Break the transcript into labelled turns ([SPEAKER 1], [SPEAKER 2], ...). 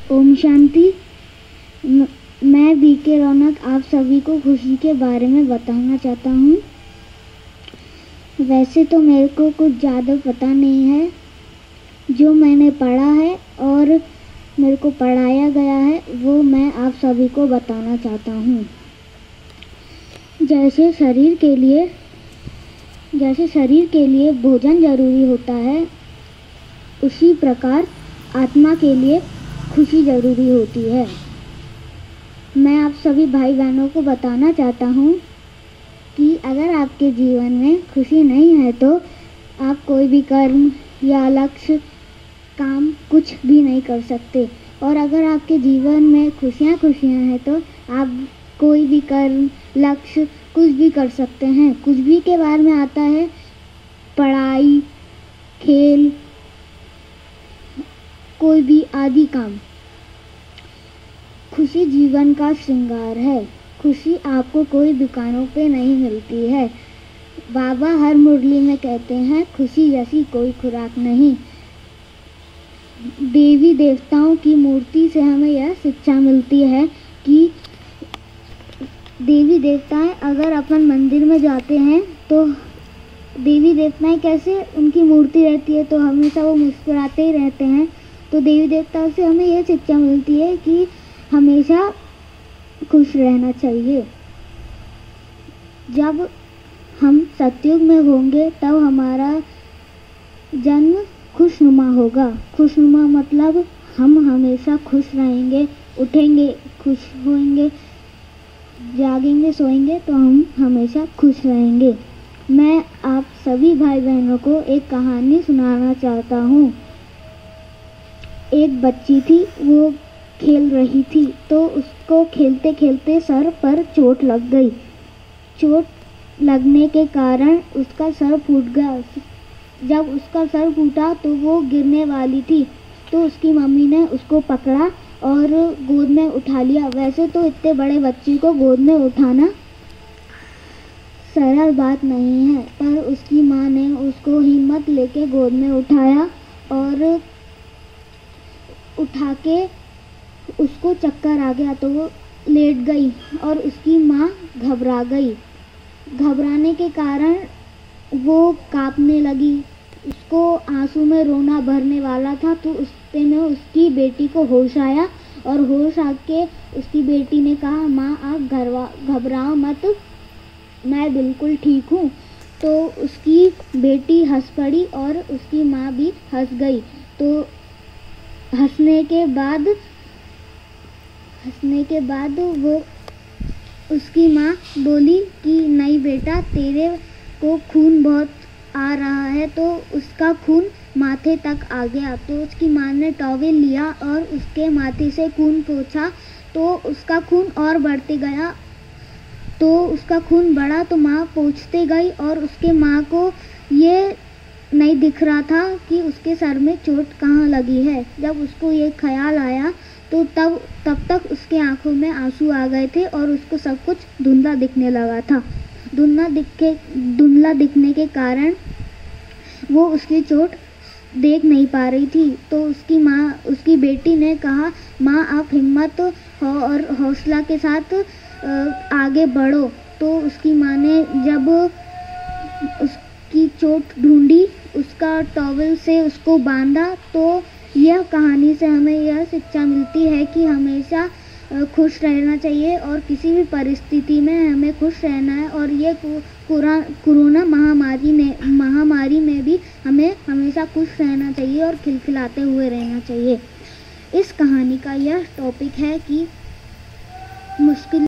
[SPEAKER 1] ओम शांति। मैं वीके रौनक आप सभी को खुशी के बारे में बताना चाहता हूँ। वैसे तो मेरे को कुछ ज़्यादा पता नहीं है, जो मैंने पढ़ा है और मेरे को पढ़ाया गया है वो मैं आप सभी को बताना चाहता हूँ। जैसे शरीर के लिए भोजन ज़रूरी होता है, उसी प्रकार आत्मा के लिए खुशी ज़रूरी होती है। मैं आप सभी भाई बहनों को बताना चाहता हूँ कि अगर आपके जीवन में खुशी नहीं है तो आप कोई भी कर्म या लक्ष्य काम कुछ भी नहीं कर सकते, और अगर आपके जीवन में खुशियाँ हैं तो आप कोई भी कर्म लक्ष्य कुछ भी कर सकते हैं। कुछ भी के बारे में आता है पढ़ाई, खेल, कोई भी आदि काम। खुशी जीवन का श्रृंगार है। खुशी आपको कोई दुकानों पे नहीं मिलती है। बाबा हर मुरली में कहते हैं खुशी जैसी कोई खुराक नहीं। देवी देवताओं की मूर्ति से हमें यह शिक्षा मिलती है कि देवी देवताएं अगर अपन मंदिर में जाते हैं तो देवी देवताएं कैसे, उनकी मूर्ति रहती है तो हमेशा वो मुस्कुराते ही रहते हैं। तो देवी देवताओं से हमें यह शिक्षा मिलती है कि हमेशा खुश रहना चाहिए। जब हम सतयुग में होंगे तब हमारा जन्म खुशनुमा होगा। खुशनुमा मतलब हम हमेशा खुश रहेंगे, उठेंगे खुश होंगे, जागेंगे सोएंगे तो हम हमेशा खुश रहेंगे। मैं आप सभी भाई बहनों को एक कहानी सुनाना चाहता हूँ। एक बच्ची थी, वो खेल रही थी तो उसको खेलते खेलते सर पर चोट लग गई। चोट लगने के कारण उसका सर फूट गया। जब उसका सर फूटा तो वो गिरने वाली थी, तो उसकी मम्मी ने उसको पकड़ा और गोद में उठा लिया। वैसे तो इतने बड़े बच्चे को गोद में उठाना सरल बात नहीं है, पर उसकी माँ ने उसको हिम्मत लेके गोद में उठाया और उठा के उसको चक्कर आ गया तो वो लेट गई और उसकी माँ घबरा गई। घबराने के कारण वो कांपने लगी, उसको आंसू में रोना भरने वाला था। तो उससे में उसकी बेटी को होश आया और होश आके उसकी बेटी ने कहा, माँ आप घबराओ मत, मैं बिल्कुल ठीक हूँ। तो उसकी बेटी हंस पड़ी और उसकी माँ भी हंस गई। तो हंसने के बाद वो उसकी माँ बोली कि नहीं बेटा, तेरे को खून बहुत आ रहा है। तो उसका खून माथे तक आ गया। तो उसकी माँ ने टॉवेल लिया और उसके माथे से खून पोंछा तो उसका खून और बढ़ते गया। तो उसका खून बढ़ा तो माँ पोंछते गई और उसके माँ को ये नहीं दिख रहा था कि उसके सर में चोट कहाँ लगी है। जब उसको ये ख्याल आया तो तब तक उसके आंखों में आंसू आ गए थे और उसको सब कुछ धुंधला दिखने लगा था। धुंधला दिखने के कारण वो उसकी चोट देख नहीं पा रही थी। तो उसकी बेटी ने कहा, माँ आप हिम्मत और हौसला के साथ आगे बढ़ो। तो उसकी माँ ने जब उसकी चोट ढूंढी, उसका टॉवल से उसको बांधा। तो यह कहानी से हमें यह शिक्षा मिलती है कि हमेशा खुश रहना चाहिए और किसी भी परिस्थिति में हमें खुश रहना है। और ये कोरोना महामारी में भी हमें हमेशा खुश रहना चाहिए और खिलखिलाते हुए रहना चाहिए। इस कहानी का यह टॉपिक है कि मुश्किल